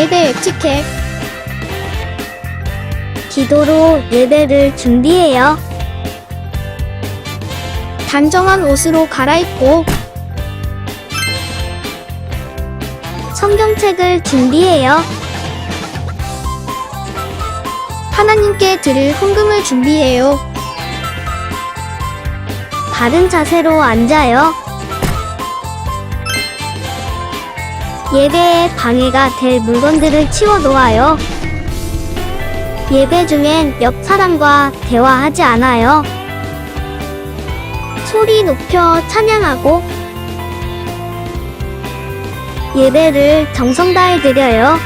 예배 에티켓. 기도로 예배를 준비해요. 단정한 옷으로 갈아입고 성경책을 준비해요. 하나님께 드릴 헌금을 준비해요. 바른 자세로 앉아요. 예배에 방해가 될 물건들을 치워 놓아요. 예배 중엔 옆 사람과 대화하지 않아요. 소리 높여 찬양하고 예배를 정성 다해 드려요.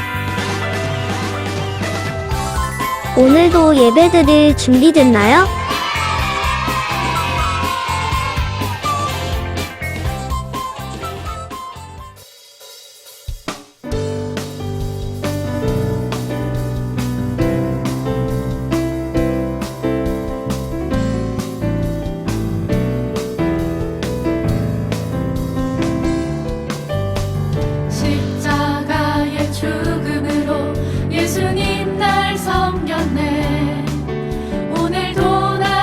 오늘도 예배 드릴 준비됐나요? 십자가의 죽음으로 예수님 날 섬겼네. 오늘도 나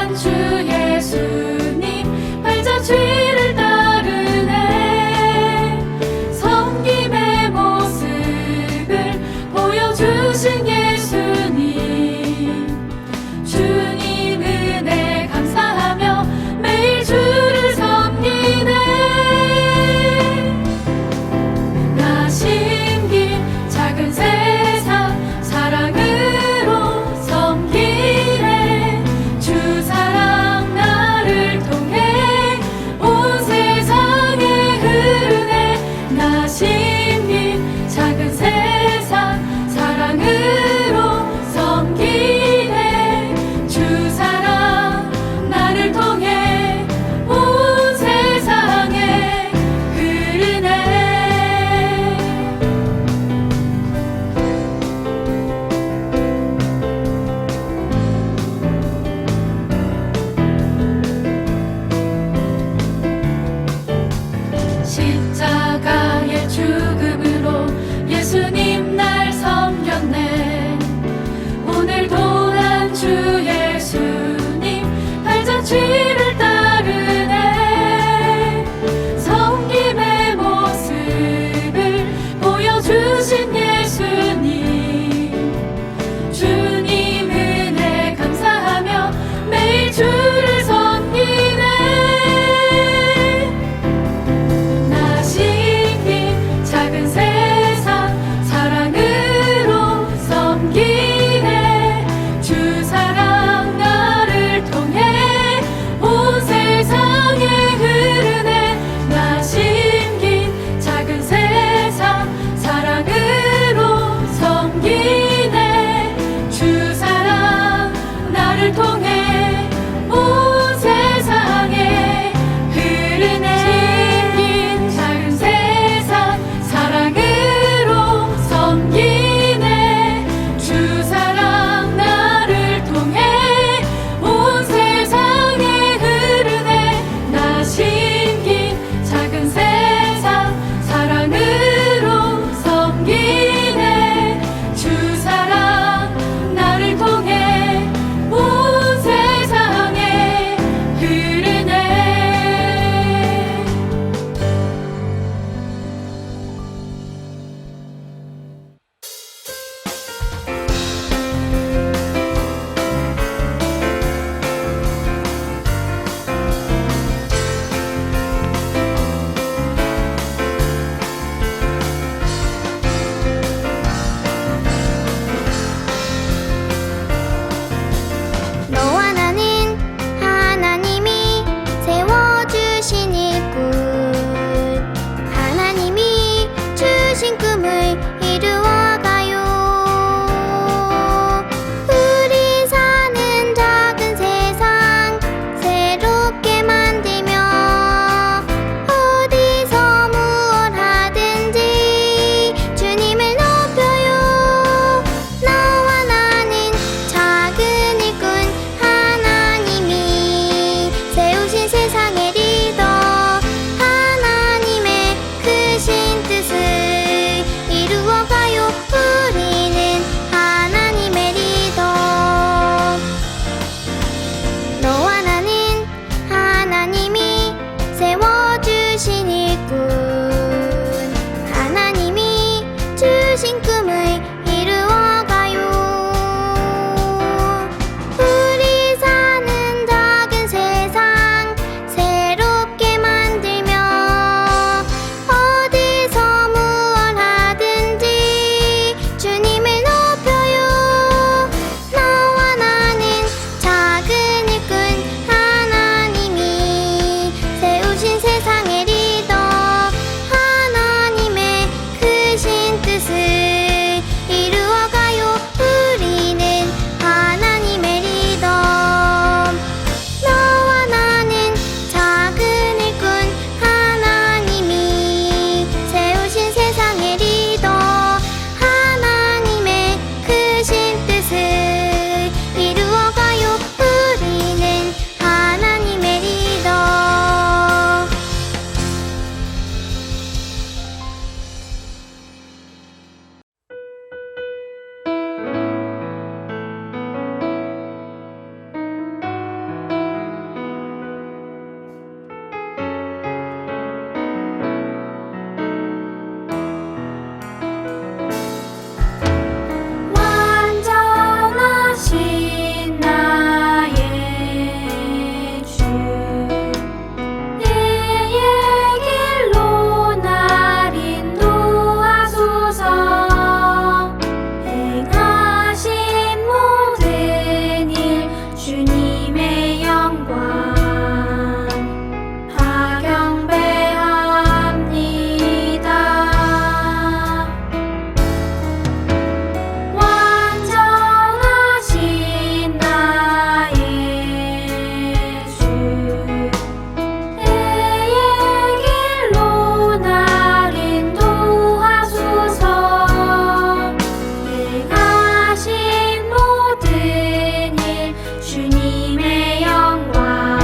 주님의 영광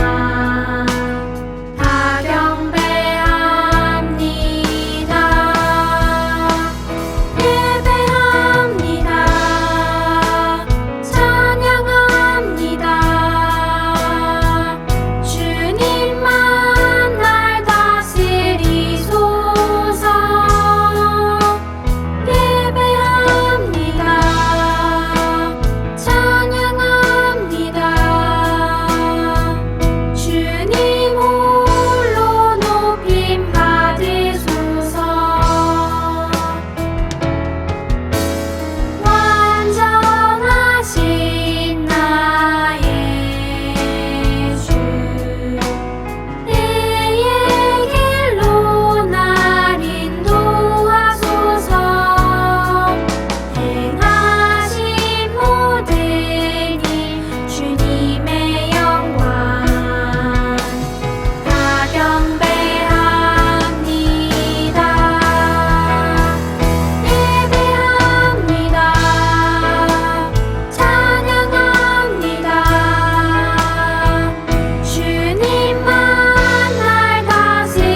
다 경배합니다. 예배합니다. 찬양합니다. 주님만 날 다스리소서. 예배합니다. 찬양합니다. 주님 홀로 높임 받으소서. 완전하신 나의 주 내의 길로 날 인도하소서. 행하신 모든 일 주님의 영광 다 경배합니다. 예배합니다. 찬양합니다. 주님만 날 다스리소서.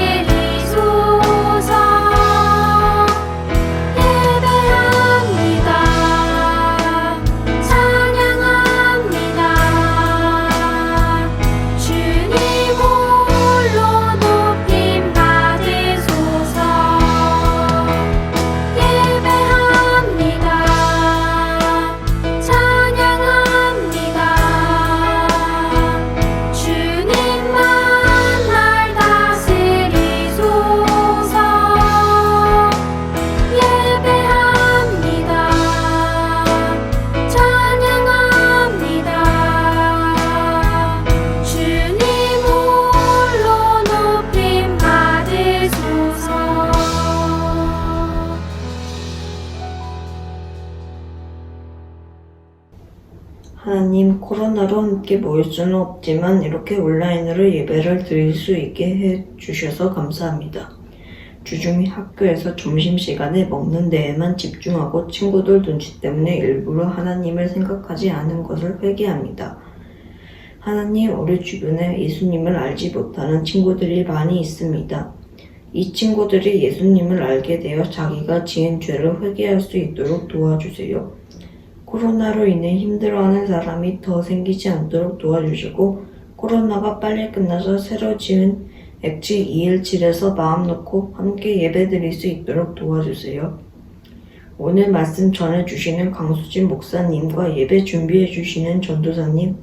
예배합니다. 찬양합니다. 주님 홀로 높임 받으소서. 예배합니다. 찬양합니다. 주님만 날 다스리소서. 예배합니다. 찬양합니다. 주님 홀로 높임 받으소서. 하나님, 코로나로 함께 모일 수는 없지만 이렇게 온라인으로 예배를 드릴 수 있게 해주셔서 감사합니다. 주중에 학교에서 점심시간에 먹는 데에만 집중하고 친구들 눈치 때문에 일부러 하나님을 생각하지 않은 것을 회개합니다. 하나님, 우리 주변에 예수님을 알지 못하는 친구들이 많이 있습니다. 이 친구들이 예수님을 알게 되어 자기가 지은 죄를 회개할 수 있도록 도와주세요. 코로나로 인해 힘들어하는 사람이 더 생기지 않도록 도와주시고 코로나가 빨리 끝나서 새로 지은 엑지 217에서 마음 놓고 함께 예배드릴 수 있도록 도와주세요. 오늘 말씀 전해주시는 강수진 목사님과 예배 준비해주시는 전도사님,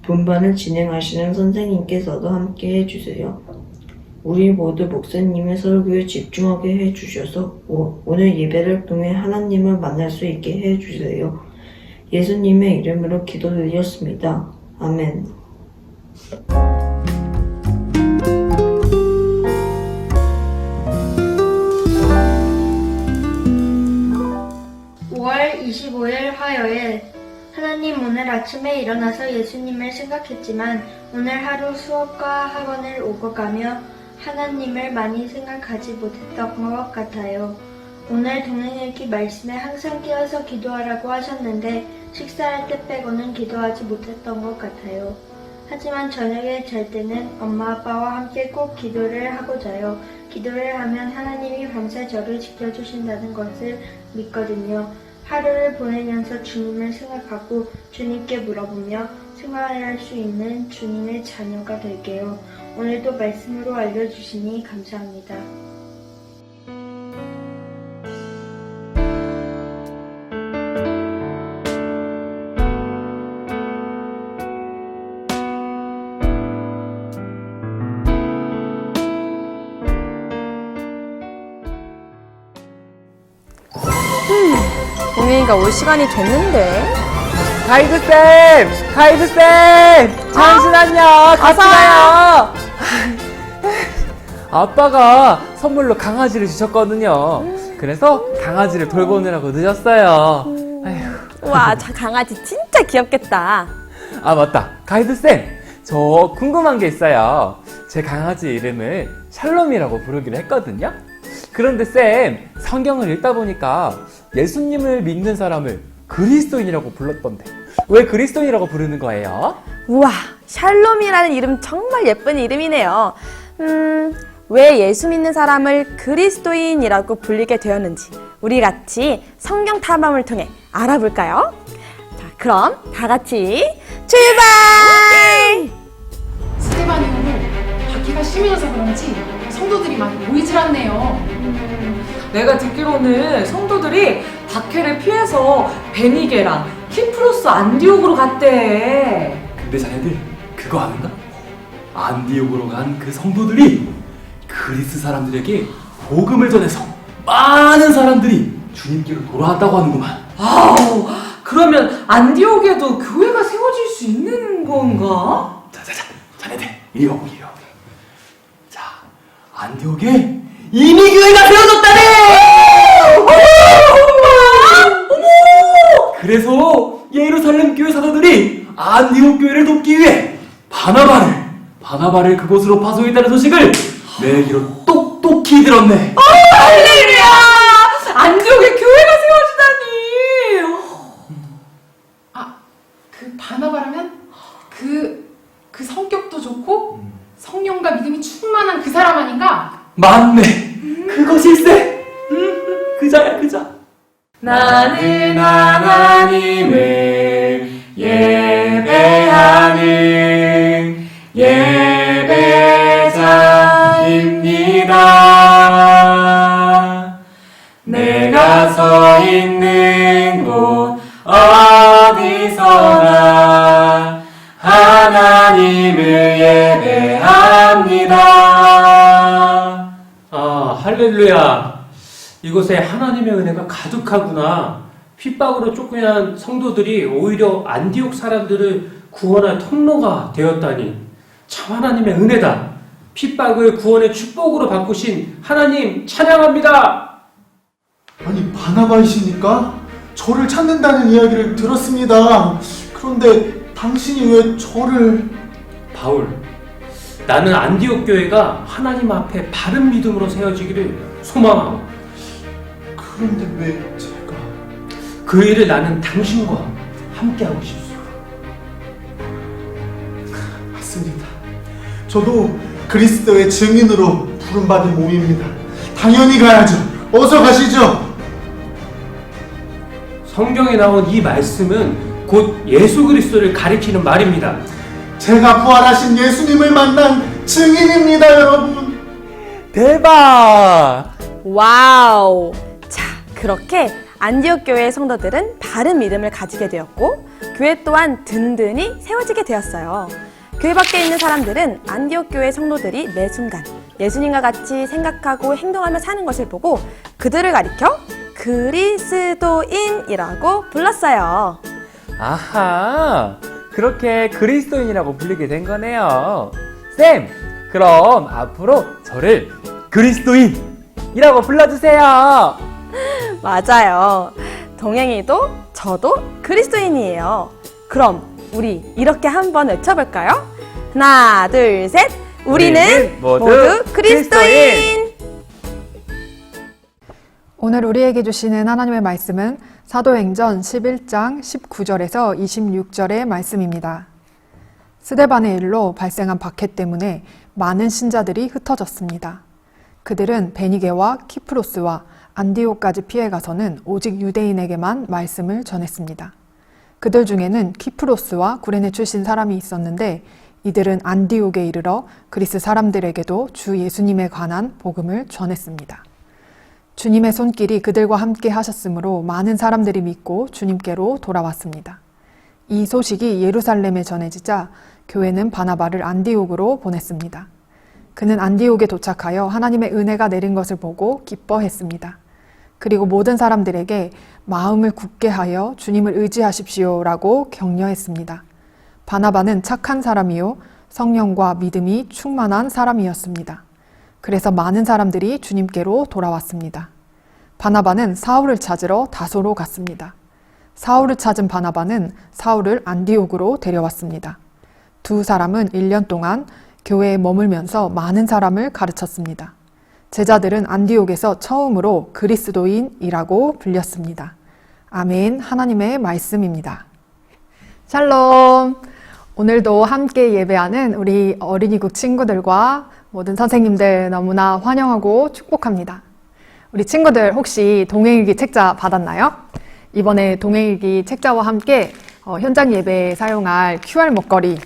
분반을 진행하시는 선생님께서도 함께 해주세요. 우리 모두 목사님의 설교에 집중하게 해주셔서 오늘 예배를 통해 하나님을 만날 수 있게 해주세요. 예수님의 이름으로 기도드렸습니다. 아멘. 5월 25일 화요일. 하나님, 오늘 아침에 일어나서 예수님을 생각했지만 오늘 하루 수업과 학원을 오고 가며 하나님을 많이 생각하지 못했던 것 같아요. 오늘 동행일기 말씀에 항상 깨어서 기도하라고 하셨는데 식사할 때 빼고는 기도하지 못했던 것 같아요. 하지만 저녁에 잘 때는 엄마 아빠와 함께 꼭 기도를 하고 자요. 기도를 하면 하나님이 밤새 저를 지켜주신다는 것을 믿거든요. 하루를 보내면서 주님을 생각하고 주님께 물어보며 생활할 수 있는 주님의 자녀가 될게요. 오늘도 말씀으로 알려주시니 감사합니다. 동행이가 올 시간이 됐는데. 가이드쌤! 가이드쌤! 잠시만요! 같이 가요! 아빠가 선물로 강아지를 주셨거든요. 그래서 강아지를 돌보느라고 늦었어요. 아휴. 우와, 저 강아지 진짜 귀엽겠다. 아, 맞다. 가이드쌤! 저 궁금한 게 있어요. 제 강아지 이름을 샬롬이라고 부르기로 했거든요. 그런데 쌤, 성경을 읽다 보니까 예수님을 믿는 사람을 그리스도인이라고 불렀던데 왜 그리스도인이라고 부르는 거예요? 우와, 샬롬이라는 이름 정말 예쁜 이름이네요. 왜 예수 믿는 사람을 그리스도인이라고 불리게 되었는지 우리 같이 성경 탐험을 통해 알아볼까요? 자, 그럼 다 같이 출발! 스테반이 오늘 박해가 심해져서 그런지 성도들이 많이 모이질 않네요. 내가 듣기로는 성도들이 박해를 피해서 베니게랑 키프로스 안디옥으로 갔대. 근데 자네들 그거 아는가? 안디옥으로 간 그 성도들이 그리스 사람들에게 복음을 전해서 많은 사람들이 주님께로 돌아왔다고 하는구만. 아우, 그러면 안디옥에도 교회가 세워질 수 있는 건가? 자자자, 자네들 이리 와보게, 이리 와보게. 자, 안디옥에 이미 교회가 세워졌다네! 어머! 그래서 예루살렘 교회 사도들이 안디옥 교회를 돕기 위해 바나바를 그곳으로 파송했다는 소식을 내기로 똑똑히 들었네. 할렐루야! 안디옥에 교회가 세워지다니! 아, 그 바나바라면 그 성격도 좋고 성령과 믿음이 충만한 그 사람 아닌가? 맞네. 그것일세. 그자야, 그자. 나는 하나님을 예배하는 예배자입니다. 내가 서 있는 곳 어디서나 하나님을 예배합니다. 아, 할렐루야. 이곳에 하나님의 은혜가 가득하구나. 핍박으로 쫓겨난 성도들이 오히려 안디옥 사람들을 구원할 통로가 되었다니. 참 하나님의 은혜다. 핍박을 구원의 축복으로 바꾸신 하나님 찬양합니다. 아니, 바나바이십니까? 저를 찾는다는 이야기를 들었습니다. 그런데 당신이 왜 저를... 바울, 나는 안디옥 교회가 하나님 앞에 바른 믿음으로 세워지기를 소망하고, 그런데 왜 제가... 그 일을 나는 당신과 함께하고 싶소. 맞습니다. 저도 그리스도의 증인으로 부름받은 몸입니다. 당연히 가야죠. 어서 가시죠. 성경에 나온 이 말씀은 곧 예수 그리스도를 가리키는 말입니다. 제가 부활하신 예수님을 만난 증인입니다, 여러분. 대박! 와우! 자, 그렇게 안디옥 교회의 성도들은 바른 믿음을 가지게 되었고 교회 또한 든든히 세워지게 되었어요. 교회 밖에 있는 사람들은 안디옥 교회 성도들이 매 순간 예수님과 같이 생각하고 행동하며 사는 것을 보고 그들을 가리켜 그리스도인이라고 불렀어요. 아하, 그렇게 그리스도인이라고 불리게 된 거네요. 쌤, 그럼 앞으로 저를 그리스도인이라고 불러주세요. 맞아요. 동행이도 저도 그리스도인이에요. 그럼 우리 이렇게 한번 외쳐볼까요? 하나, 둘, 셋. 우리는 모두 그리스도인! 오늘 우리에게 주시는 하나님의 말씀은 사도행전 11장 19절에서 26절의 말씀입니다. 스데반의 일로 발생한 박해 때문에 많은 신자들이 흩어졌습니다. 그들은 베니게와 키프로스와 안디옥까지 피해가서는 오직 유대인에게만 말씀을 전했습니다. 그들 중에는 키프로스와 구레네 출신 사람이 있었는데 이들은 안디옥에 이르러 그리스 사람들에게도 주 예수님에 관한 복음을 전했습니다. 주님의 손길이 그들과 함께 하셨으므로 많은 사람들이 믿고 주님께로 돌아왔습니다. 이 소식이 예루살렘에 전해지자 교회는 바나바를 안디옥으로 보냈습니다. 그는 안디옥에 도착하여 하나님의 은혜가 내린 것을 보고 기뻐했습니다. 그리고 모든 사람들에게 마음을 굳게 하여 주님을 의지하십시오라고 격려했습니다. 바나바는 착한 사람이요 성령과 믿음이 충만한 사람이었습니다. 그래서 많은 사람들이 주님께로 돌아왔습니다. 바나바는 사울을 찾으러 다소로 갔습니다. 사울을 찾은 바나바는 사울을 안디옥으로 데려왔습니다. 두 사람은 1년 동안 교회에 머물면서 많은 사람을 가르쳤습니다. 제자들은 안디옥에서 처음으로 그리스도인이라고 불렸습니다. 아멘. 하나님의 말씀입니다. 샬롬! 오늘도 함께 예배하는 우리 어린이국 친구들과 모든 선생님들 너무나 환영하고 축복합니다. 우리 친구들 혹시 동행일기 책자 받았나요? 이번에 동행일기 책자와 함께 현장 예배에 사용할 QR 목걸이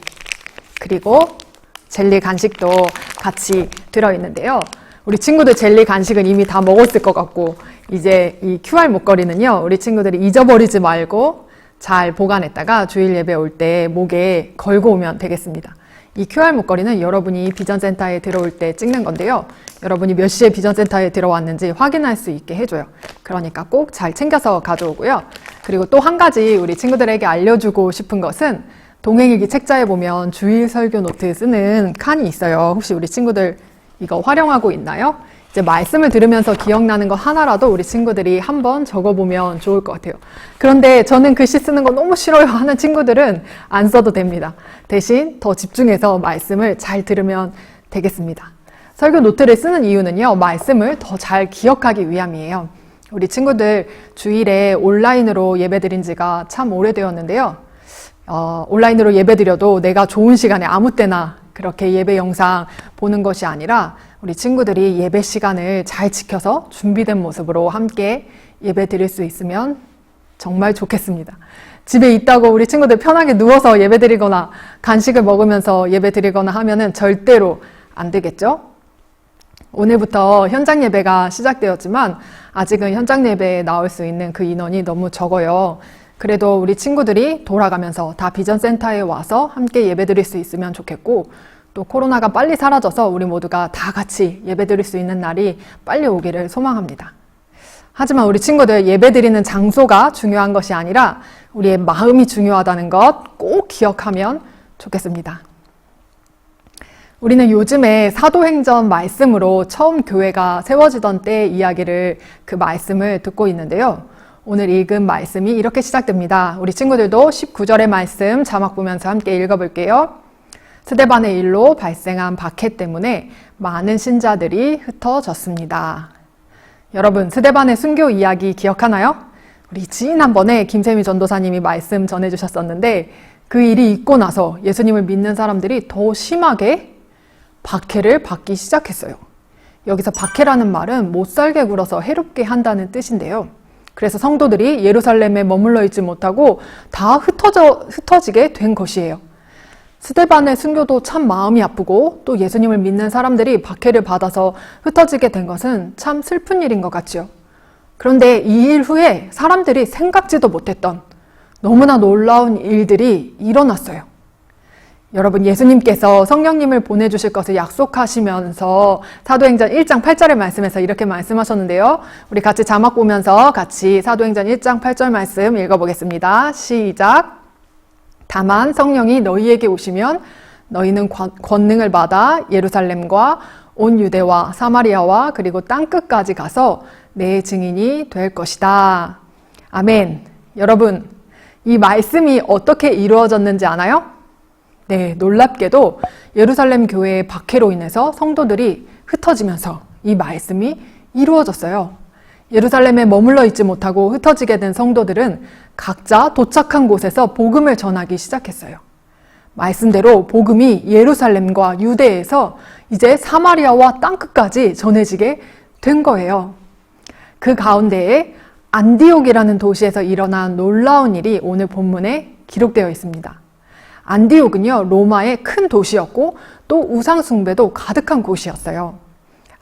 그리고 젤리 간식도 같이 들어있는데요. 우리 친구들 젤리 간식은 이미 다 먹었을 것 같고 이제 이 QR 목걸이는요, 우리 친구들이 잊어버리지 말고 잘 보관했다가 주일 예배 올 때 목에 걸고 오면 되겠습니다. 이 QR 목걸이는 여러분이 비전센터에 들어올 때 찍는 건데요. 여러분이 몇 시에 비전센터에 들어왔는지 확인할 수 있게 해줘요. 그러니까 꼭 잘 챙겨서 가져오고요. 그리고 또 한 가지 우리 친구들에게 알려주고 싶은 것은 동행일기 책자에 보면 주일 설교 노트 쓰는 칸이 있어요. 혹시 우리 친구들 이거 활용하고 있나요? 이제 말씀을 들으면서 기억나는 거 하나라도 우리 친구들이 한번 적어보면 좋을 것 같아요. 그런데 저는 글씨 쓰는 거 너무 싫어요 하는 친구들은 안 써도 됩니다. 대신 더 집중해서 말씀을 잘 들으면 되겠습니다. 설교 노트를 쓰는 이유는요, 말씀을 더 잘 기억하기 위함이에요. 우리 친구들 주일에 온라인으로 예배드린 지가 참 오래되었는데요. 온라인으로 예배드려도 내가 좋은 시간에 아무 때나 그렇게 예배 영상 보는 것이 아니라 우리 친구들이 예배 시간을 잘 지켜서 준비된 모습으로 함께 예배 드릴 수 있으면 정말 좋겠습니다. 집에 있다고 우리 친구들 편하게 누워서 예배 드리거나 간식을 먹으면서 예배 드리거나 하면은 절대로 안 되겠죠? 오늘부터 현장 예배가 시작되었지만 아직은 현장 예배에 나올 수 있는 그 인원이 너무 적어요. 그래도 우리 친구들이 돌아가면서 다 비전센터에 와서 함께 예배드릴 수 있으면 좋겠고, 또 코로나가 빨리 사라져서 우리 모두가 다 같이 예배드릴 수 있는 날이 빨리 오기를 소망합니다. 하지만 우리 친구들 예배드리는 장소가 중요한 것이 아니라 우리의 마음이 중요하다는 것 꼭 기억하면 좋겠습니다. 우리는 요즘에 사도행전 말씀으로 처음 교회가 세워지던 때 이야기를 그 말씀을 듣고 있는데요. 오늘 읽은 말씀이 이렇게 시작됩니다. 우리 친구들도 19절의 말씀 자막 보면서 함께 읽어볼게요. 스데반의 일로 발생한 박해 때문에 많은 신자들이 흩어졌습니다. 여러분, 스데반의 순교 이야기 기억하나요? 우리 지난번에 김세미 전도사님이 말씀 전해주셨었는데 그 일이 있고 나서 예수님을 믿는 사람들이 더 심하게 박해를 받기 시작했어요. 여기서 박해라는 말은 못살게 굴어서 해롭게 한다는 뜻인데요. 그래서 성도들이 예루살렘에 머물러 있지 못하고 다 흩어지게 된 것이에요. 스데반의 순교도 참 마음이 아프고 또 예수님을 믿는 사람들이 박해를 받아서 흩어지게 된 것은 참 슬픈 일인 것 같죠. 그런데 이 일 후에 사람들이 생각지도 못했던 너무나 놀라운 일들이 일어났어요. 여러분, 예수님께서 성령님을 보내주실 것을 약속하시면서 사도행전 1장 8절의 말씀에서 이렇게 말씀하셨는데요. 우리 같이 자막 보면서 같이 사도행전 1장 8절 말씀 읽어보겠습니다. 시작! 다만 성령이 너희에게 오시면 너희는 권능을 받아 예루살렘과 온 유대와 사마리아와 그리고 땅끝까지 가서 내 증인이 될 것이다. 아멘. 여러분, 이 말씀이 어떻게 이루어졌는지 아나요? 네, 놀랍게도 예루살렘 교회의 박해로 인해서 성도들이 흩어지면서 이 말씀이 이루어졌어요. 예루살렘에 머물러 있지 못하고 흩어지게 된 성도들은 각자 도착한 곳에서 복음을 전하기 시작했어요. 말씀대로 복음이 예루살렘과 유대에서 이제 사마리아와 땅끝까지 전해지게 된 거예요. 그 가운데에 안디옥이라는 도시에서 일어난 놀라운 일이 오늘 본문에 기록되어 있습니다. 안디옥은요, 로마의 큰 도시였고 또 우상 숭배도 가득한 곳이었어요.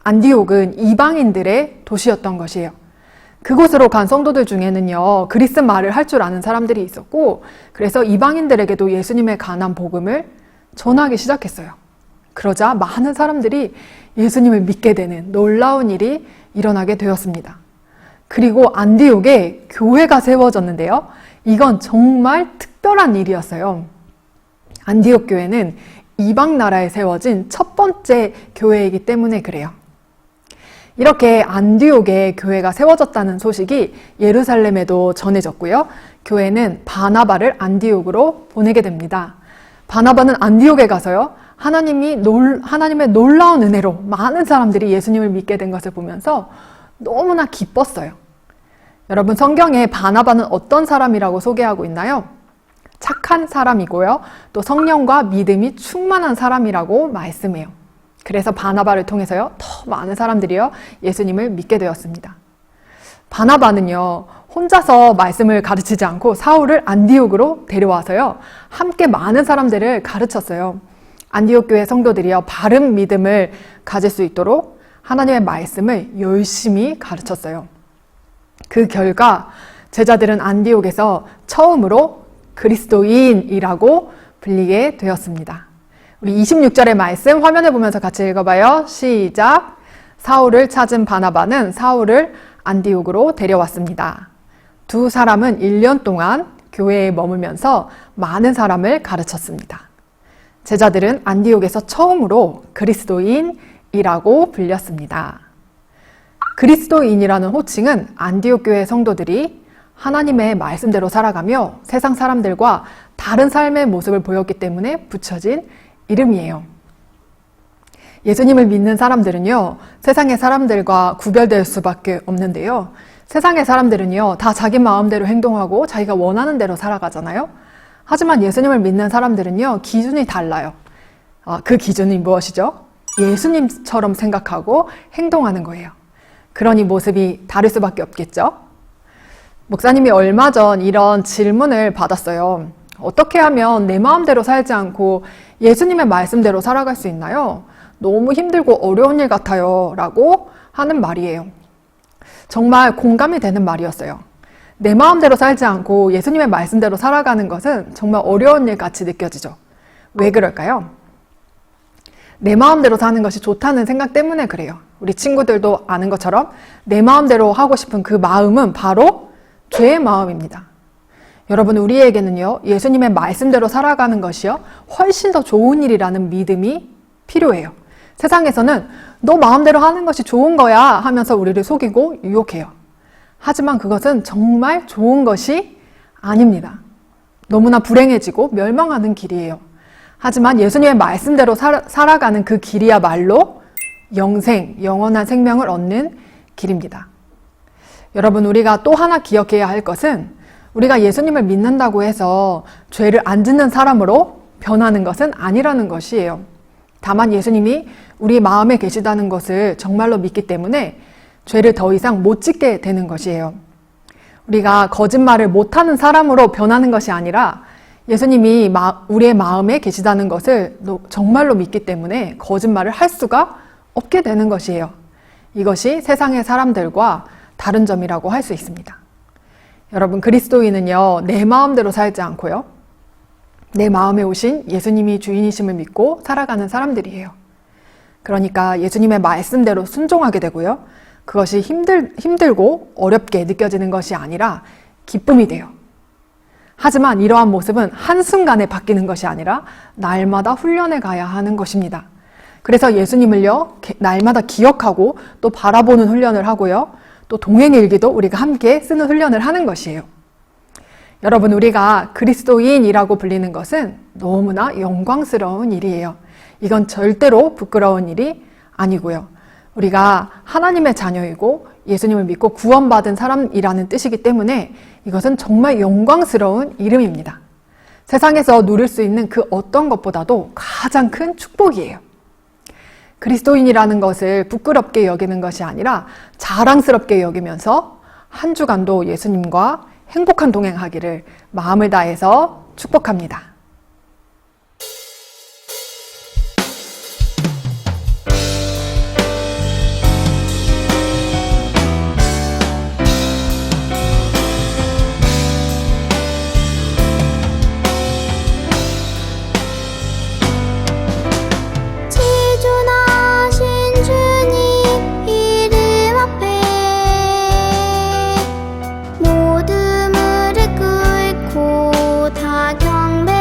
안디옥은 이방인들의 도시였던 것이에요. 그곳으로 간 성도들 중에는요, 그리스 말을 할 줄 아는 사람들이 있었고, 그래서 이방인들에게도 예수님에 관한 복음을 전하기 시작했어요. 그러자 많은 사람들이 예수님을 믿게 되는 놀라운 일이 일어나게 되었습니다. 그리고 안디옥에 교회가 세워졌는데요. 이건 정말 특별한 일이었어요. 안디옥 교회는 이방 나라에 세워진 첫 번째 교회이기 때문에 그래요. 이렇게 안디옥에 교회가 세워졌다는 소식이 예루살렘에도 전해졌고요. 교회는 바나바를 안디옥으로 보내게 됩니다. 바나바는 안디옥에 가서요, 하나님의 놀라운 은혜로 많은 사람들이 예수님을 믿게 된 것을 보면서 너무나 기뻤어요. 여러분, 성경에 바나바는 어떤 사람이라고 소개하고 있나요? 착한 사람이고요. 또 성령과 믿음이 충만한 사람이라고 말씀해요. 그래서 바나바를 통해서요, 더 많은 사람들이요, 예수님을 믿게 되었습니다. 바나바는요, 혼자서 말씀을 가르치지 않고 사울을 안디옥으로 데려와서요, 함께 많은 사람들을 가르쳤어요. 안디옥 교회 성도들이요, 바른 믿음을 가질 수 있도록 하나님의 말씀을 열심히 가르쳤어요. 그 결과 제자들은 안디옥에서 처음으로 그리스도인이라고 불리게 되었습니다. 우리 26절의 말씀 화면을 보면서 같이 읽어봐요. 시작. 사울을 찾은 바나바는 사울을 안디옥으로 데려왔습니다. 두 사람은 1년 동안 교회에 머물면서 많은 사람을 가르쳤습니다. 제자들은 안디옥에서 처음으로 그리스도인이라고 불렸습니다. 그리스도인이라는 호칭은 안디옥 교회 성도들이 하나님의 말씀대로 살아가며 세상 사람들과 다른 삶의 모습을 보였기 때문에 붙여진 이름이에요. 예수님을 믿는 사람들은요, 세상의 사람들과 구별될 수밖에 없는데요. 세상의 사람들은요, 다 자기 마음대로 행동하고 자기가 원하는 대로 살아가잖아요. 하지만 예수님을 믿는 사람들은요, 기준이 달라요. 그 기준이 무엇이죠? 예수님처럼 생각하고 행동하는 거예요. 그러니 모습이 다를 수밖에 없겠죠? 목사님이 얼마 전 이런 질문을 받았어요. 어떻게 하면 내 마음대로 살지 않고 예수님의 말씀대로 살아갈 수 있나요? 너무 힘들고 어려운 일 같아요. 라고 하는 말이에요. 정말 공감이 되는 말이었어요. 내 마음대로 살지 않고 예수님의 말씀대로 살아가는 것은 정말 어려운 일 같이 느껴지죠. 왜 그럴까요? 내 마음대로 사는 것이 좋다는 생각 때문에 그래요. 우리 친구들도 아는 것처럼 내 마음대로 하고 싶은 그 마음은 바로 죄의 마음입니다. 여러분, 우리에게는요, 예수님의 말씀대로 살아가는 것이요, 훨씬 더 좋은 일이라는 믿음이 필요해요. 세상에서는 너 마음대로 하는 것이 좋은 거야 하면서 우리를 속이고 유혹해요. 하지만 그것은 정말 좋은 것이 아닙니다. 너무나 불행해지고 멸망하는 길이에요. 하지만 예수님의 말씀대로 살아가는 그 길이야말로 영생, 영원한 생명을 얻는 길입니다. 여러분, 우리가 또 하나 기억해야 할 것은 우리가 예수님을 믿는다고 해서 죄를 안 짓는 사람으로 변하는 것은 아니라는 것이에요. 다만 예수님이 우리 마음에 계시다는 것을 정말로 믿기 때문에 죄를 더 이상 못 짓게 되는 것이에요. 우리가 거짓말을 못하는 사람으로 변하는 것이 아니라 예수님이 우리의 마음에 계시다는 것을 정말로 믿기 때문에 거짓말을 할 수가 없게 되는 것이에요. 이것이 세상의 사람들과 다른 점이라고 할 수 있습니다. 여러분, 그리스도인은요, 내 마음대로 살지 않고요, 내 마음에 오신 예수님이 주인이심을 믿고 살아가는 사람들이에요. 그러니까 예수님의 말씀대로 순종하게 되고요, 그것이 힘들고 어렵게 느껴지는 것이 아니라 기쁨이 돼요. 하지만 이러한 모습은 한순간에 바뀌는 것이 아니라 날마다 훈련해 가야 하는 것입니다. 그래서 예수님을요, 날마다 기억하고 또 바라보는 훈련을 하고요, 또 동행일기도 우리가 함께 쓰는 훈련을 하는 것이에요. 여러분, 우리가 그리스도인이라고 불리는 것은 너무나 영광스러운 일이에요. 이건 절대로 부끄러운 일이 아니고요. 우리가 하나님의 자녀이고 예수님을 믿고 구원받은 사람이라는 뜻이기 때문에 이것은 정말 영광스러운 이름입니다. 세상에서 누릴 수 있는 그 어떤 것보다도 가장 큰 축복이에요. 그리스도인이라는 것을 부끄럽게 여기는 것이 아니라 자랑스럽게 여기면서 한 주간도 예수님과 행복한 동행하기를 마음을 다해서 축복합니다. 모두 무릎 꿇고 다 경배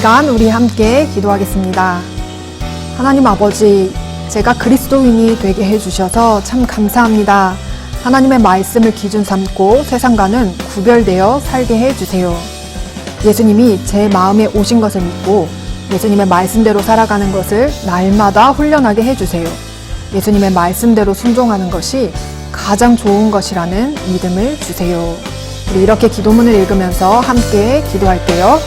시간 우리 함께 기도하겠습니다. 하나님 아버지, 제가 그리스도인이 되게 해주셔서 참 감사합니다. 하나님의 말씀을 기준 삼고 세상과는 구별되어 살게 해주세요. 예수님이 제 마음에 오신 것을 믿고 예수님의 말씀대로 살아가는 것을 날마다 훈련하게 해주세요. 예수님의 말씀대로 순종하는 것이 가장 좋은 것이라는 믿음을 주세요. 우리 이렇게 기도문을 읽으면서 함께 기도할게요.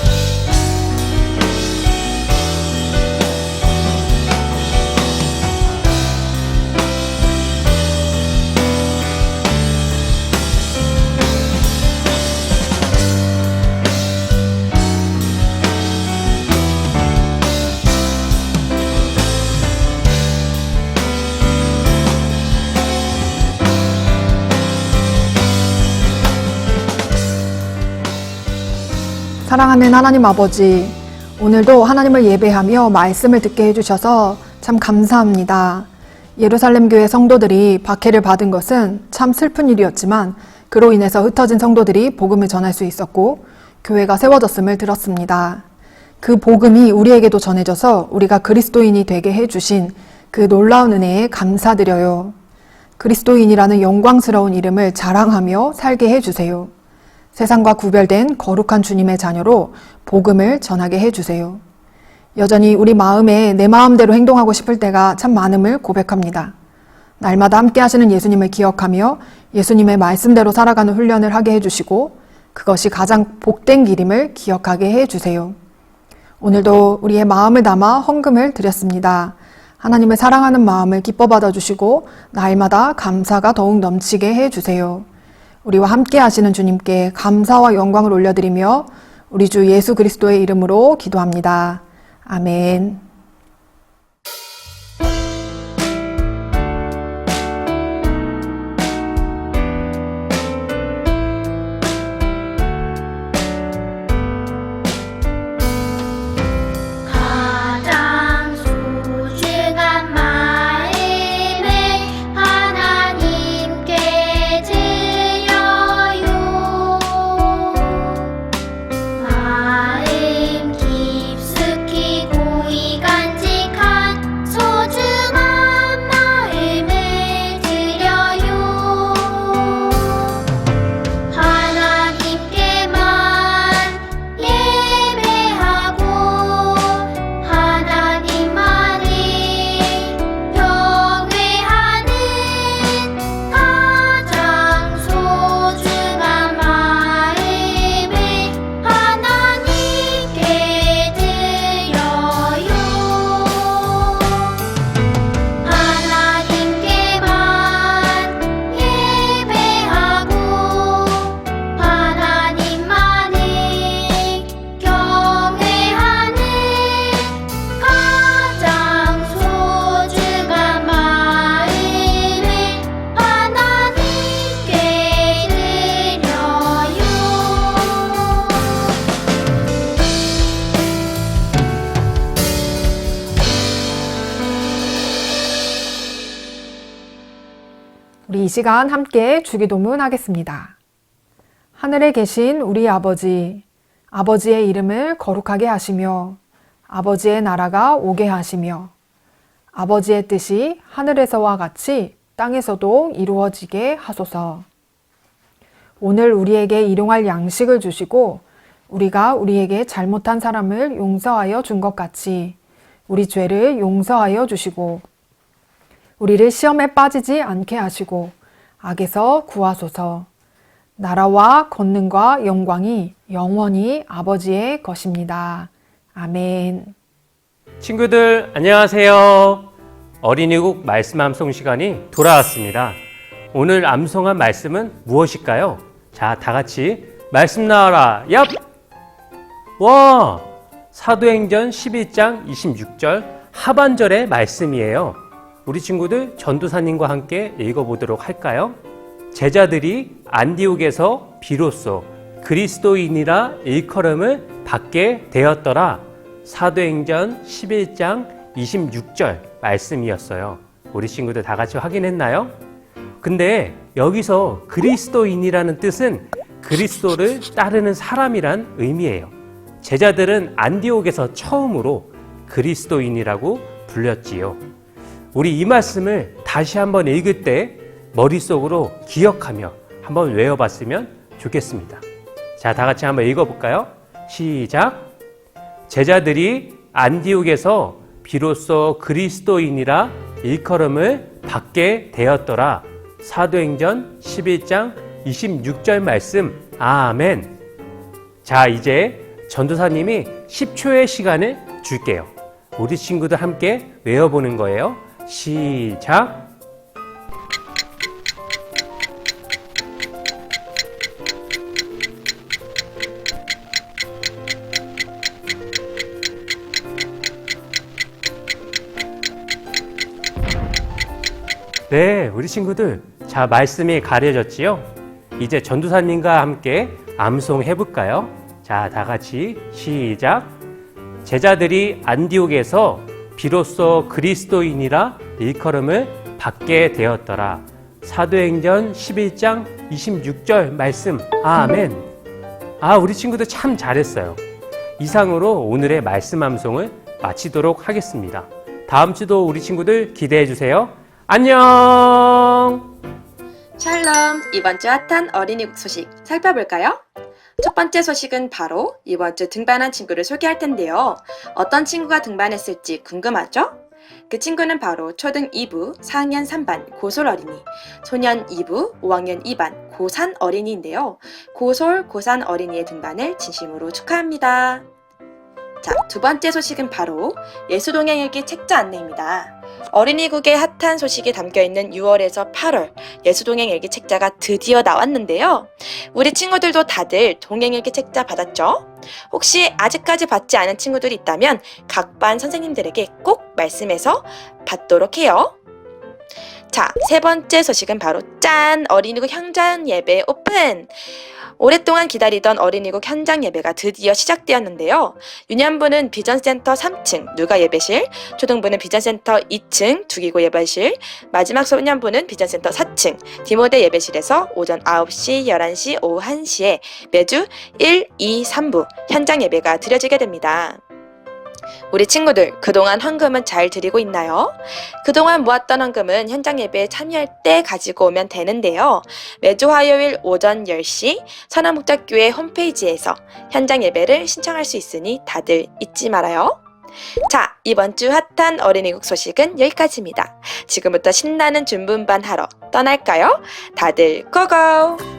사랑하는 하나님 아버지, 오늘도 하나님을 예배하며 말씀을 듣게 해주셔서 참 감사합니다. 예루살렘 교회 성도들이 박해를 받은 것은 참 슬픈 일이었지만 그로 인해서 흩어진 성도들이 복음을 전할 수 있었고 교회가 세워졌음을 들었습니다. 그 복음이 우리에게도 전해져서 우리가 그리스도인이 되게 해주신 그 놀라운 은혜에 감사드려요. 그리스도인이라는 영광스러운 이름을 자랑하며 살게 해주세요. 세상과 구별된 거룩한 주님의 자녀로 복음을 전하게 해주세요. 여전히 우리 마음에 내 마음대로 행동하고 싶을 때가 참 많음을 고백합니다. 날마다 함께 하시는 예수님을 기억하며 예수님의 말씀대로 살아가는 훈련을 하게 해주시고 그것이 가장 복된 길임을 기억하게 해주세요. 오늘도 우리의 마음을 담아 헌금을 드렸습니다. 하나님을 사랑하는 마음을 기뻐 받아주시고 날마다 감사가 더욱 넘치게 해주세요. 우리와 함께 하시는 주님께 감사와 영광을 올려드리며 우리 주 예수 그리스도의 이름으로 기도합니다. 아멘. 가장 소중한 마음을 하나님께 드려요. 마음 깊숙이 고이 간직한 소중한 마음을 드려요. 하나님께만 예배하고 하나님만을 경외하는 가장 소중한 마음을 하나님께 드려요. 하나님께만 예배하고 하나님만을 경외하는 가장 소중한 마음을 하나님께 드려요. 우리 이 시간 함께 주기도문 하겠습니다. 하늘에 계신 우리 아버지, 아버지의 이름을 거룩하게 하시며 아버지의 나라가 오게 하시며 아버지의 뜻이 하늘에서와 같이 땅에서도 이루어지게 하소서. 오늘 우리에게 일용할 양식을 주시고 우리가 우리에게 잘못한 사람을 용서하여 준 것 같이 우리 죄를 용서하여 주시고 우리를 시험에 빠지지 않게 하시고 악에서 구하소서. 나라와 권능과 영광이 영원히 아버지의 것입니다. 아멘. 친구들 안녕하세요. 어린이국 말씀 암송 시간이 돌아왔습니다. 오늘 암송한 말씀은 무엇일까요? 자, 다 같이 말씀 나와라. 얍! 와! 사도행전 11장 26절 하반절의 말씀이에요. 우리 친구들 전도사님과 함께 읽어보도록 할까요? 제자들이 안디옥에서 비로소 그리스도인이라 일컬음을 받게 되었더라. 사도행전 11장 26절 말씀이었어요. 우리 친구들 다 같이 확인했나요? 근데 여기서 그리스도인이라는 뜻은 그리스도를 따르는 사람이란 의미예요. 제자들은 안디옥에서 처음으로 그리스도인이라고 불렸지요. 우리 이 말씀을 다시 한번 읽을 때 머릿속으로 기억하며 한번 외워봤으면 좋겠습니다. 자, 다 같이 한번 읽어볼까요? 시작! 제자들이 안디옥에서 비로소 그리스도인이라 일컬음을 받게 되었더라. 사도행전 11장 26절 말씀. 아멘. 자, 이제 전도사님이 10초의 시간을 줄게요. 우리 친구들 함께 외워보는 거예요. 시작! 네, 우리 친구들, 자, 말씀이 가려졌지요? 이제 전도사님과 함께 암송해 볼까요? 자, 다 같이 시작! 제자들이 안디옥에서 비로소 그리스도인이라 일컬음을 받게 되었더라. 사도행전 11장 26절 말씀. 아멘. 아, 우리 친구들 참 잘했어요. 이상으로 오늘의 말씀 암송을 마치도록 하겠습니다. 다음 주도 우리 친구들 기대해 주세요. 안녕! 샬롬! 이번 주 핫한 어린이국 소식 살펴볼까요? 첫 번째 소식은 바로 이번 주 등반한 친구를 소개할 텐데요. 어떤 친구가 등반했을지 궁금하죠? 그 친구는 바로 초등 2부 4학년 3반 고솔 어린이, 소년 2부 5학년 2반 고산 어린이인데요. 고솔, 고산 어린이의 등반을 진심으로 축하합니다. 자, 두 번째 소식은 바로 예수동행일기 책자 안내입니다. 어린이국의 핫한 소식이 담겨있는 6월에서 8월 예수동행일기 책자가 드디어 나왔는데요. 우리 친구들도 다들 동행일기 책자 받았죠? 혹시 아직까지 받지 않은 친구들이 있다면 각 반 선생님들에게 꼭 말씀해서 받도록 해요. 자, 세 번째 소식은 바로 짠! 어린이국 현장 예배 오픈! 오랫동안 기다리던 어린이국 현장 예배가 드디어 시작되었는데요. 유년부는 비전센터 3층 누가 예배실, 초등부는 비전센터 2층 두기고 예배실, 마지막 소년부는 비전센터 4층 디모데 예배실에서 오전 9시, 11시, 오후 1시에 매주 1, 2, 3부 현장 예배가 드려지게 됩니다. 우리 친구들, 그동안 헌금은 잘 드리고 있나요? 그동안 모았던 헌금은 현장 예배에 참여할 때 가지고 오면 되는데요. 매주 화요일 오전 10시 선화목자교회 홈페이지에서 현장 예배를 신청할 수 있으니 다들 잊지 말아요. 자, 이번 주 핫한 어린이국 소식은 여기까지입니다. 지금부터 신나는 준분반 하러 떠날까요? 다들 고고!